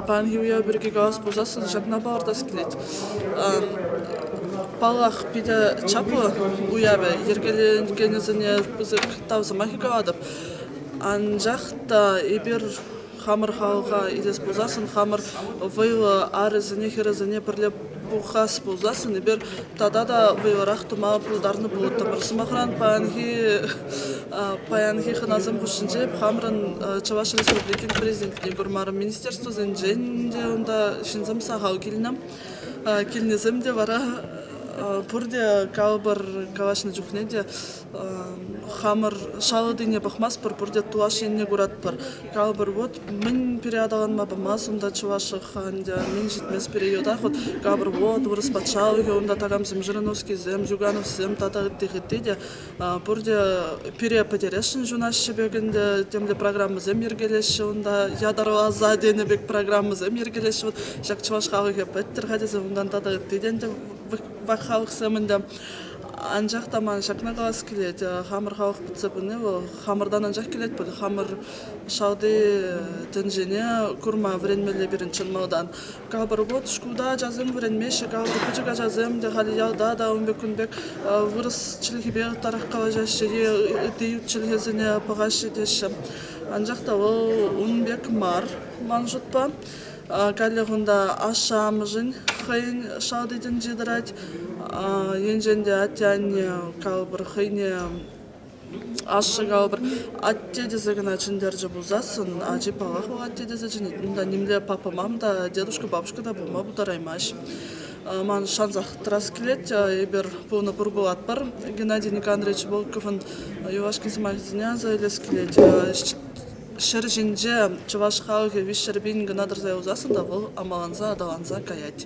Пангивия бірге газ бузасын жагна бардас келет. Балах пиде чапы уябе ергеленгенізіне бізік тавзымахи гавадып. Анжақта ебір хамыр халға илес бузасын, хамыр вайлы арызыне херезіне бірлеп бұқас бузасын, ебір тадада вайларақ тұма бұлдарны бұлытты. Бірсымақыран паянхи хыназым құшынжеп, хамырын Чаваш Республикин президентіне көрмары министерство зенженде онда шинзым сағау келінезімде вара Пурде калбар калашны жухнеде хамыр шалыдыне бахмас пурде туашенне гурат пар калбар вот мен периодаланма бамас онда чувашы ханде мен житмес периода ход калбар вот вырыс патшалығы онда тагам зем Жириновский зем Жуганов зем тата дегетеде пурде пере потерешін жунаш шебегінде темле программы зем ергелеші онда ядарла задене бек программы зем ергелеші вот жак чуваш халығы петтер хадезе ондан тата дегетеденде халық сәмінде анжақ таман жақна қалас келеді. Хамыр халық бітсе бұны, хамырдан анжақ келеді бұл. Хамыр шалды тінжене күрма вренмелі біріншін маудан. Қалбыр бұд, шкуда жазым вренмеші, қалбыр күжіға жазым, де қали ялда да өмбек күнбек вырыс чілгібе тарақ қала жашы, дейіп чілгезіне пағашы деші. Анжақта ол үнбек мар ман жұтпа. Каллегунда ашамыжын хейн шалдыдын жидырать, енженде атяне калбыр хейне ашы калбыр аттедезе гына чындерже бузасын, ажи палах ол аттедезе жынет. Мында немле папа мам да дедушка бабушка да булма будараймаш. Ман шанзах трас келет, ебер полна бургулат бар. Геннадий Никандрович Волковын Ювашкин самализіне заилес келет. Шыржинже Чуваш халығы вишербин гынадыр зайузасын да бұл амаланза адаланза каять.